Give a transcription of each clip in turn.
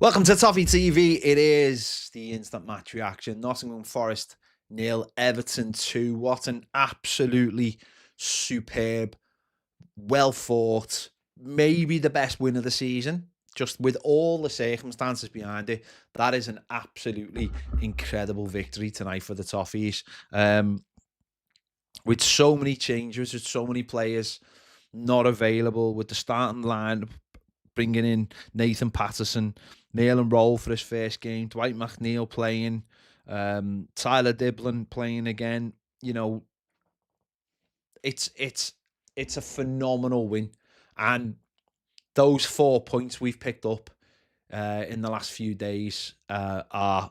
Welcome to Toffee TV. It is the instant match reaction. Nottingham Forest 0, Everton 2. What an absolutely superb, well fought, maybe the best win of the season. Just with all the circumstances behind it, that is an absolutely incredible victory tonight for the Toffees. With so many changes, with so many players not available, with the starting line bringing in Nathan Patterson, Neil and Roll for his first game, Dwight McNeil playing, Tyler Diblin playing again. You know, it's a phenomenal win, and those 4 points we've picked up in the last few days are,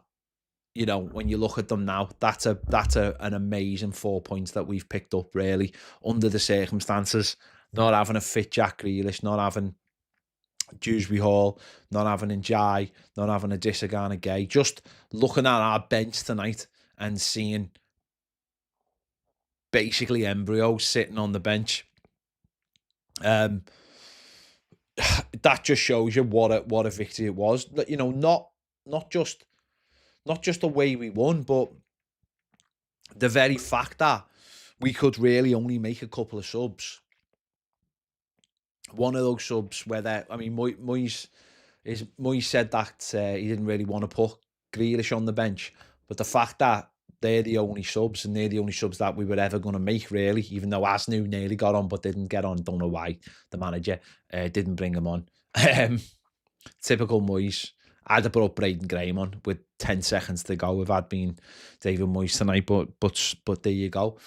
you know, when you look at them now, that's an amazing 4 points that we've picked up, really, under the circumstances. Not having a fit Jack Grealish, not having Dewsbury Hall, not having Njai, not having a Garner Gay. Just looking at our bench tonight and seeing basically embryos sitting on the bench. That just shows you what a victory it was. You know, not just the way we won, but the very fact that we could really only make a couple of subs. One of those subs where Moyes said that he didn't really want to put Grealish on the bench, but the fact that they're the only subs and they're the only subs that we were ever going to make, really, even though Asnu nearly got on but didn't get on. Don't know why the manager didn't bring him on. Typical Moyes. I'd have brought Braden Graham on with 10 seconds to go if I'd been David Moyes tonight, but there you go.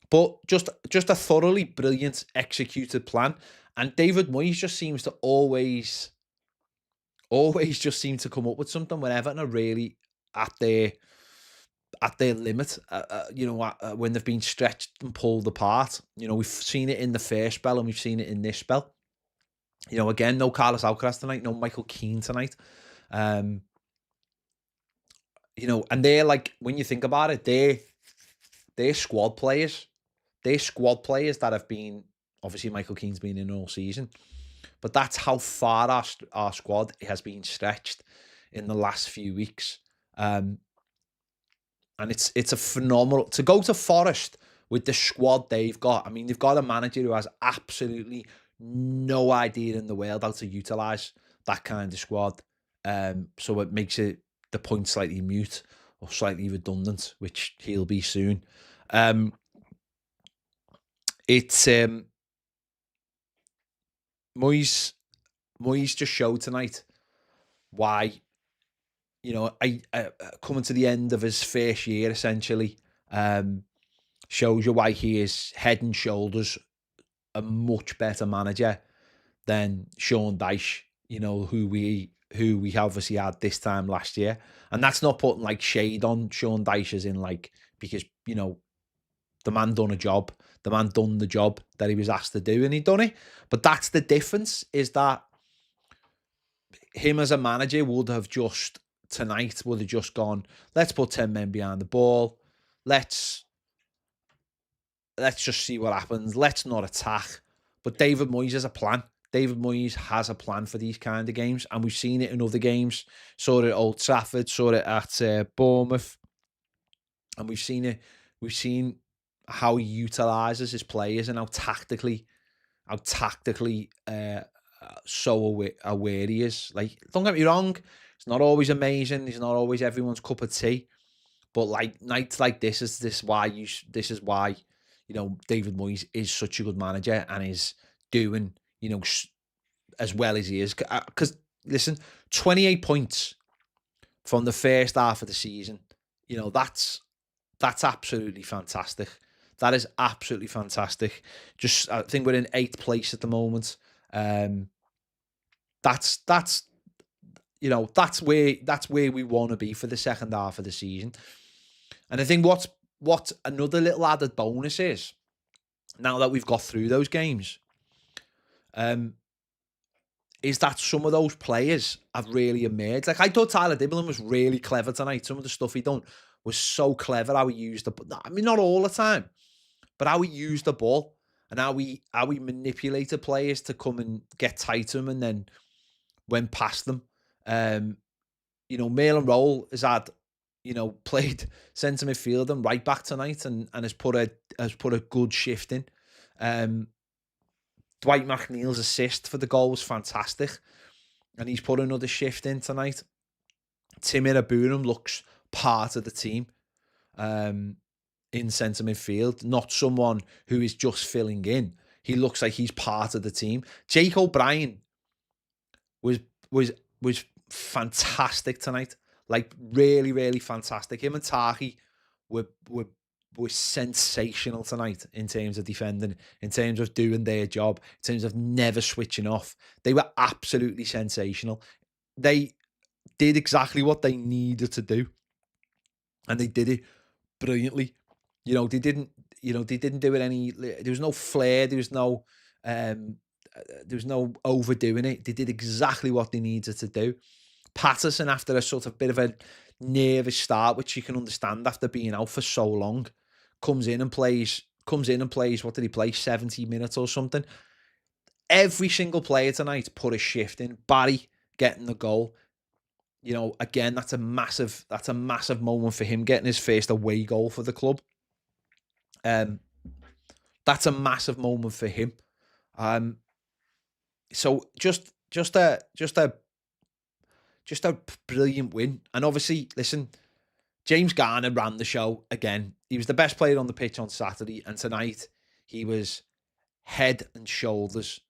But just a thoroughly brilliant executed plan. And David Moyes just seems to always just seem to come up with something when Everton are really at their limit, when they've been stretched and pulled apart. You know, we've seen it in the first spell and we've seen it in this spell. You know, again, no Carlos Alcaraz tonight, no Michael Keane tonight. You know, and they're like, when you think about it, they're squad players. They're squad players that have been, obviously Michael Keane's been in all season, but that's how far our squad has been stretched in the last few weeks. And it's a phenomenal, to go to Forest with the squad they've got. I mean, they've got a manager who has absolutely no idea in the world how to utilise that kind of squad. So it makes the point slightly mute or slightly redundant, which he'll be soon. It's Moyes just showed tonight why, you know, I coming to the end of his first year, essentially, shows you why he is head and shoulders a much better manager than Sean Dyche, you know, who we obviously had this time last year. And that's not putting like shade on Sean Dyche, as in like, because, you know, the man done a job. The man done the job that he was asked to do, and he done it. But that's the difference, is that him as a manager would have just gone, let's put 10 men behind the ball. Let's just see what happens. Let's not attack. But David Moyes has a plan. David Moyes has a plan for these kind of games, and we've seen it in other games. Saw it at Old Trafford, saw it at Bournemouth, and we've seen how he utilises his players and how tactically so aware he is. Like, don't get me wrong, it's not always amazing. He's not always everyone's cup of tea. But like nights like this is why you know, David Moyes is such a good manager and is doing, you know, as well as he is. Because listen, 28 points from the first half of the season, you know, that's absolutely fantastic. That is absolutely fantastic. Just, I think we're in 8th place at the moment. That's you know, that's where we want to be for the second half of the season. And I think what another little added bonus is, now that we've got through those games, is that some of those players have really emerged. Like, I thought Tyler Diblin was really clever tonight. Some of the stuff he done was so clever, how he used the, I mean, not all the time, but how he used the ball and how he manipulated players to come and get tight to him and then went past them. You know, Mail and Roll has had, played centre midfield and right back tonight, and has put a good shift in. Dwight McNeil's assist for the goal was fantastic, and he's put another shift in tonight. Tim Iroegbunam looks part of the team in centre midfield, not someone who is just filling in. He looks like he's part of the team. Jake O'Brien was fantastic tonight. Like really, really fantastic. Him and Toffee were sensational tonight in terms of defending, in terms of doing their job, in terms of never switching off. They were absolutely sensational. They did exactly what they needed to do, and they did it brilliantly. They didn't do it any. There was no flair. There was no overdoing it. They did exactly what they needed to do. Patterson, after a sort of bit of a nervous start, which you can understand after being out for so long, comes in and plays. What did he play? 70 minutes or something. Every single player tonight put a shift in. Barry getting the goal. Again, that's a massive moment for him, getting his first away goal for the club. That's a massive moment for him. So just a brilliant win. And obviously, listen, James Garner ran the show again. He was the best player on the pitch on Saturday, and tonight he was head and shoulders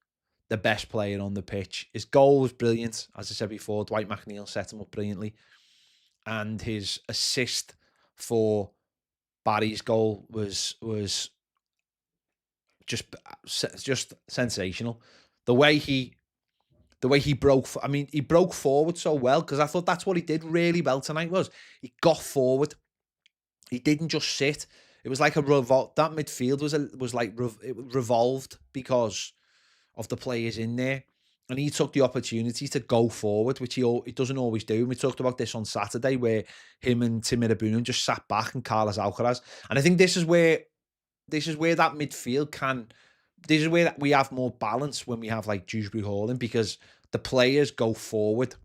the best player on the pitch. His goal was brilliant. As I said before, Dwight McNeil set him up brilliantly. And his assist for Barry's goal was just sensational. The way he broke, he broke forward so well, because I thought that's what he did really well tonight. Was he got forward? He didn't just sit. It was like a revolt. That midfield it revolved because of the players in there, and he took the opportunity to go forward, which he doesn't always do. And we talked about this on Saturday, where him and Tim Iroegbunam just sat back, and Carlos Alcaraz. And I think this is where that midfield can. This is where we have more balance when we have like Dewsbury Hall in, because the players go forward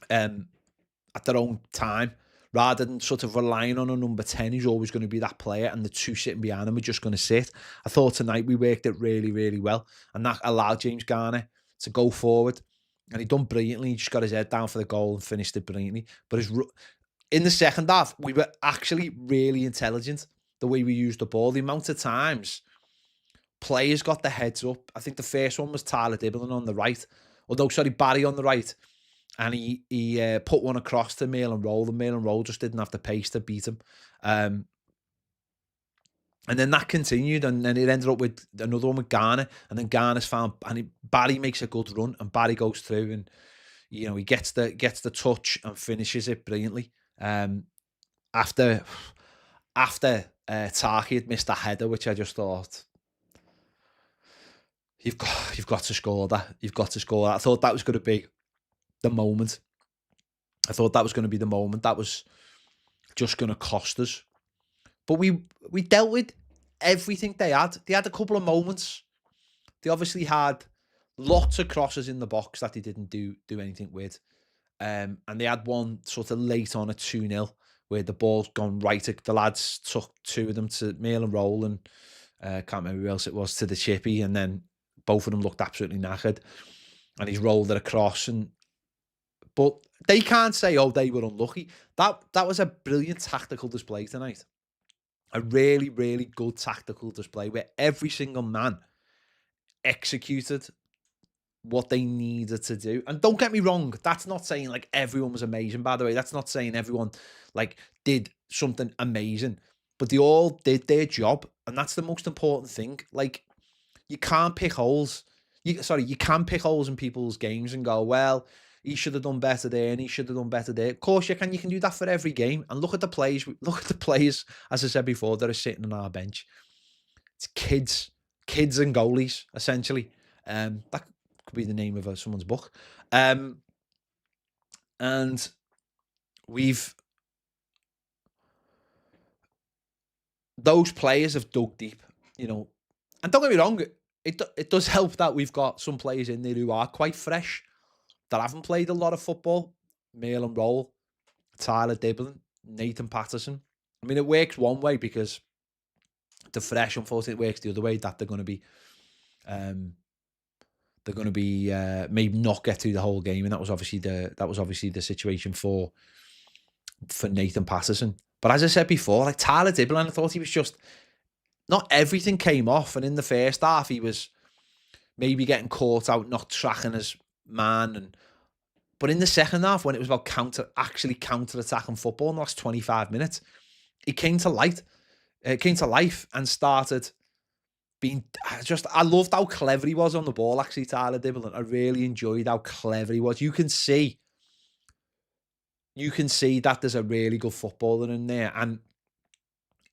at their own time, rather than sort of relying on a number 10 who's always going to be that player, and the two sitting behind him are just going to sit. I thought tonight we worked it really, really well, and that allowed James Garner to go forward, and he done brilliantly. He just got his head down for the goal and finished it brilliantly. But in the second half, we were actually really intelligent the way we used the ball. The amount of times players got their heads up. I think the first one was Tyler Dibblin on the right. Barry on the right. And he put one across to Mail and Roll. The Mail and Roll just didn't have the pace to beat him. And then that continued, and then it ended up with another one with Garner. And then Garner's found, and Barry makes a good run, and Barry goes through, and he gets the touch and finishes it brilliantly. After Taki had missed a header, which I just thought, you've got to score that. You've got to score that. I thought that was going to be the moment. I thought that was going to be the moment that was just going to cost us. But we dealt with everything they had. They had a couple of moments. They obviously had lots of crosses in the box that they didn't do anything with. And they had one sort of late on at 2-0 where the ball's gone right. The lads took two of them to Mail and Roll, and can't remember who else it was, to the chippy, and then both of them looked absolutely knackered. And he's rolled it across, but they can't say, oh, they were unlucky. That was a brilliant tactical display tonight. A really, really good tactical display where every single man executed what they needed to do. And don't get me wrong, that's not saying like everyone was amazing, by the way. That's not saying everyone like did something amazing, but they all did their job, and that's the most important thing. Like, you can't pick holes. You can pick holes in people's games and go, well, he should have done better there and he should have done better there. Of course you can. You can do that for every game. And look at the players. Look at the players, as I said before, that are sitting on our bench. It's kids and goalies, essentially. That could be the name of someone's book. And those players have dug deep, and don't get me wrong, it does help that we've got some players in there who are quite fresh. that haven't played a lot of football, Merlin Roll, Tyler Dibblin, Nathan Patterson. I mean, it works one way because the fresh, unfortunately, it works the other way, that um, they're going to be maybe not get through the whole game, and that was obviously the situation for Nathan Patterson. But as I said before, like Tyler Dibblin, I thought he was just, not everything came off, and in the first half he was maybe getting caught out, not tracking his man, but in the second half, when it was about counter-attacking football in the last 25 minutes, he came to light. It came to life and started being. I loved how clever he was on the ball. Actually, Tyler Dibblin, I really enjoyed how clever he was. You can see that there's a really good footballer in there, and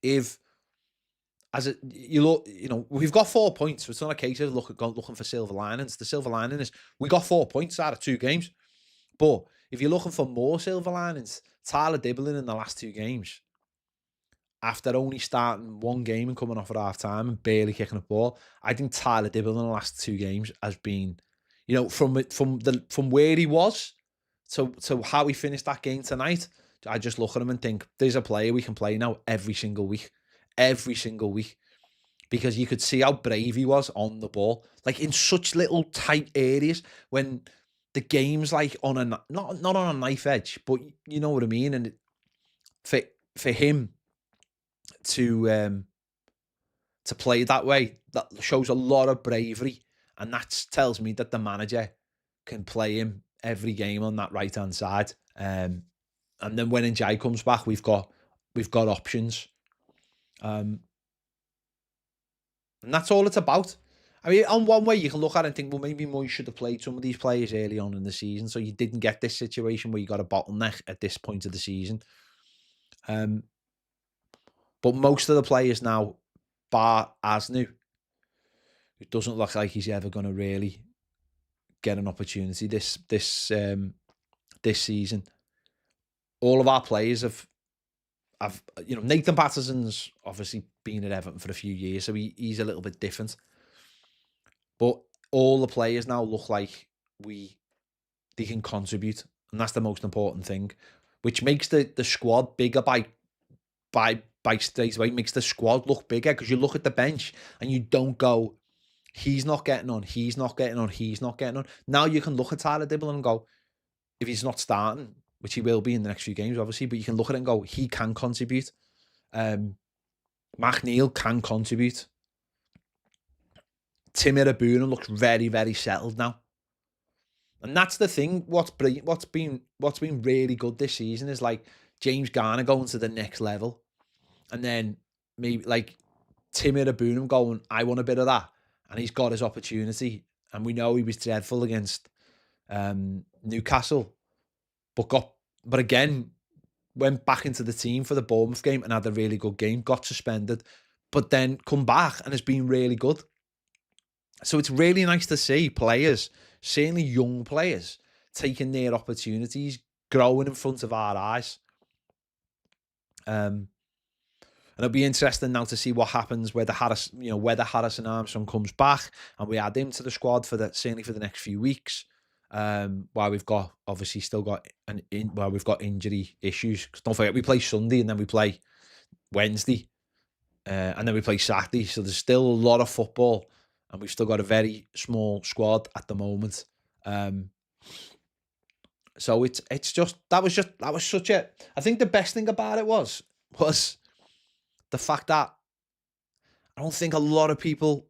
if we've got 4 points. So it's not a case of looking for silver linings. The silver lining is we got 4 points out of 2 games. But if you're looking for more silver linings, Tyler Dibblin in the last 2 games, after only starting 1 game and coming off at half time and barely kicking a ball, I think Tyler Dibblin in the last 2 games has been, from where he was to how he finished that game tonight. I just look at him and think there's a player we can play now every single week, because you could see how brave he was on the ball, like in such little tight areas when the game's like on a not on a knife edge, but you know what I mean. And for him to play that way, that shows a lot of bravery, and that tells me that the manager can play him every game on that right hand side. And then when Njai comes back, we've got options, and that's all it's about. I mean, on one way you can look at it and think, well, maybe Moyes should have played some of these players early on in the season, so you didn't get this situation where you got a bottleneck at this point of the season. But most of the players now, bar Asnu, it doesn't look like he's ever going to really get an opportunity this season. All of our players have Nathan Patterson's obviously been at Everton for a few years, so he's a little bit different. But all the players now look like they can contribute, and that's the most important thing, which makes the squad bigger by straight away. Makes the squad look bigger, because you look at the bench and you don't go, he's not getting on, he's not getting on, he's not getting on. Now you can look at Tyler Dibblin and go, if he's not starting, which he will be in the next few games, obviously, but you can look at it and go, he can contribute. McNeil can contribute. Timmy Abunan looks very, very settled now. And that's the thing. What's been really good this season is like James Garner going to the next level, and then maybe like Timmy Abunan going, I want a bit of that, and he's got his opportunity. And we know he was dreadful against Newcastle, but again went back into the team for the Bournemouth game and had a really good game. Got suspended, but then come back and has been really good. So it's really nice to see players, certainly young players, taking their opportunities, growing in front of our eyes. And it'll be interesting now to see what happens whether Harrison Armstrong comes back and we add him to the squad certainly for the next few weeks. While we've got obviously still got we've got injury issues. Don't forget, we play Sunday and then we play Wednesday, and then we play Saturday. So there's still a lot of football. And we've still got a very small squad at the moment. So it's just that was such a. I think the best thing about it was the fact that I don't think a lot of people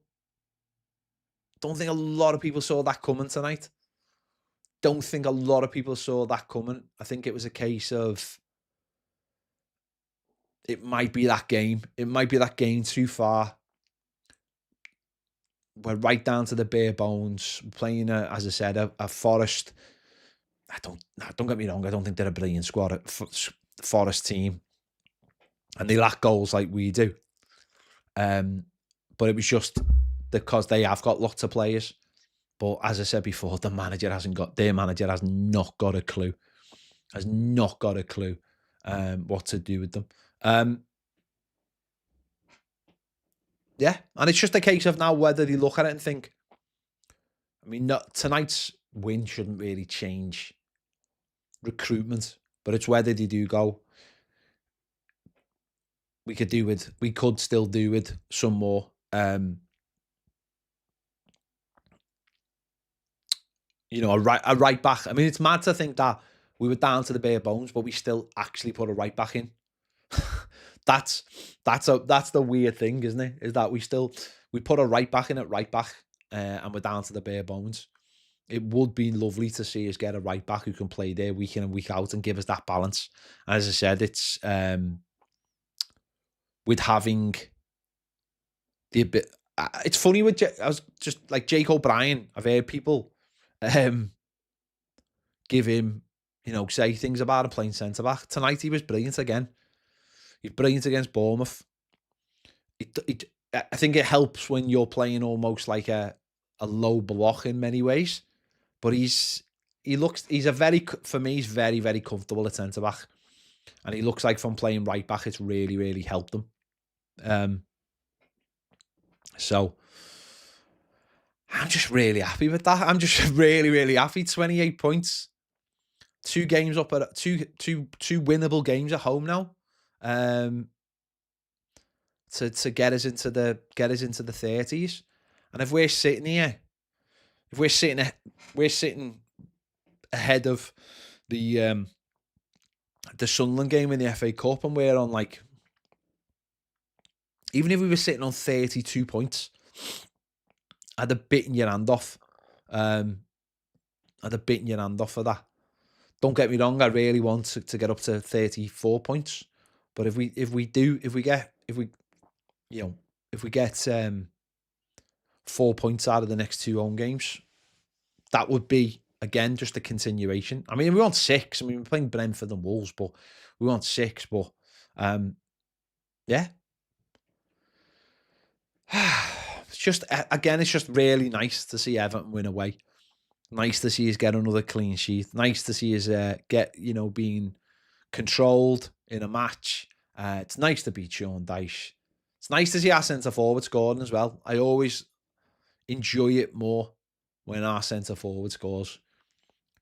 saw that coming tonight. Don't think a lot of people saw that coming. I think it was a case of it might be that game. It might be that game too far. We're right down to the bare bones. Playing, as I said, a Forest. Don't get me wrong. I don't think they're a brilliant squad. Forest team, and they lack goals like we do. But it was just because they have got lots of players. But as I said before, their manager has not got a clue. Has not got a clue what to do with them. Yeah, and it's just a case of now whether they look at it and think, I mean, tonight's win shouldn't really change recruitment, but it's whether they do go. We could still do with some more. A right back. I mean, it's mad to think that we were down to the bare bones, but we still actually put a right back in. that's that's the weird thing, isn't it? Is that we put a right back in at right back, and we're down to the bare bones. It would be lovely to see us get a right back who can play there week in and week out and give us that balance. As I said, it's with having the bit. It's funny with I was just like Jake O'Brien. I've heard people give him, say things about him playing centre back. Tonight he was brilliant again. He's brilliant against Bournemouth. I think it helps when you're playing almost like a low block in many ways. But he's for me, he's very, very comfortable at centre back. And he looks like from playing right back, it's really, really helped him. So I'm just really happy with that. I'm just really, really happy. 28 points. 2 games up at two winnable games at home now. To get us into the 30s. And if we're sitting here, we're sitting ahead of the Sunderland game in the FA Cup, and we're on like, even if we were sitting on 32 points, I'd have bitten your hand off. I'd have bitten your hand off for that. Don't get me wrong, I really want to get up to 34 points. But if we get 4 points out of the next 2 home games, that would be, again, just a continuation. I mean, we want 6. I mean, we're playing Brentford and Wolves, but we want 6. But yeah. It's just really nice to see Everton win away. Nice to see us get another clean sheet. Nice to see us get, being controlled in a match. It's nice to beat Sean Dyche. It's nice to see our centre-forward scoring as well. I always enjoy it more when our centre-forward scores.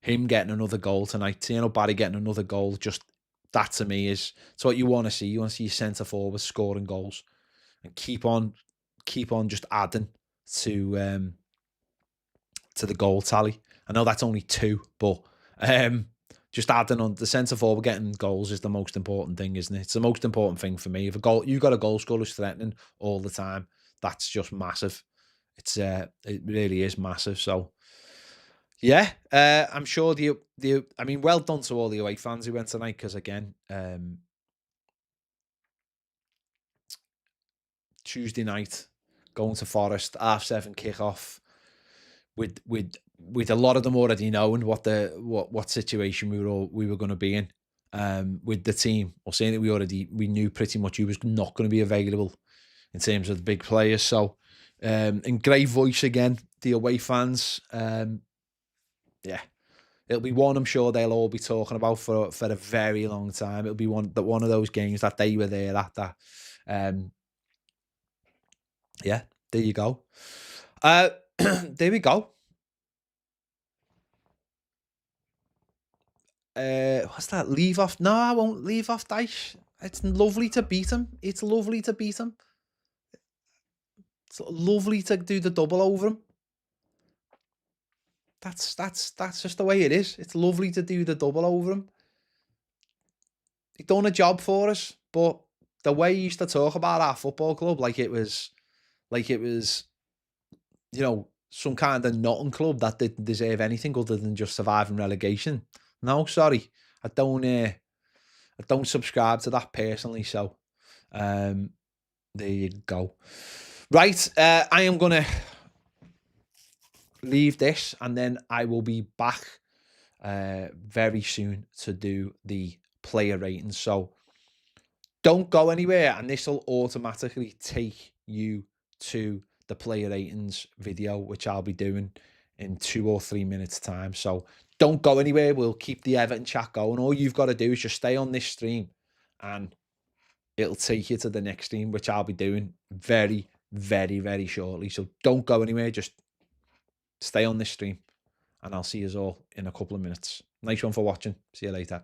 Him getting another goal tonight. Thierno Barry getting another goal. Just that to me it's what you want to see. You want to see your centre-forward scoring goals. And keep on just adding to the goal tally. I know that's only 2, but just adding on the centre forward getting goals is the most important thing, isn't it? It's the most important thing for me. If you've got a goal scorer who's threatening all the time, that's just massive. It really is massive. So yeah, I'm sure well done to all the away fans who went tonight, because again, Tuesday night, going to Forest, 7:30 kickoff, with a lot of them already knowing what situation we were going to be in with the team, or saying that we knew pretty much who was not going to be available in terms of the big players. So in great voice again, the away fans. Yeah, it'll be one I'm sure they'll all be talking about for a very long time. It'll be one of those games that they were there at that. Yeah, there you go. There we go. What's that? Leave off? No, I won't leave off Dyche. It's lovely to beat him. It's lovely to beat him. It's lovely to do the double over him. That's just the way it is. It's lovely to do the double over him. He done a job for us, but the way he used to talk about our football club, like it was, some kind of Nottingham club that didn't deserve anything other than just surviving relegation. No, sorry, I don't subscribe to that personally. So, there you go. Right, I am gonna leave this, and then I will be back very soon to do the player ratings. So don't go anywhere, and this will automatically take you to the player ratings video, which I'll be doing in 2 or 3 minutes time. So don't go anywhere. We'll keep the Everton chat going. All you've got to do is just stay on this stream, and it'll take you to the next stream, which I'll be doing very, very, very shortly. So don't go anywhere. Just stay on this stream, and I'll see you all in a couple of minutes. Nice one for watching. See you later.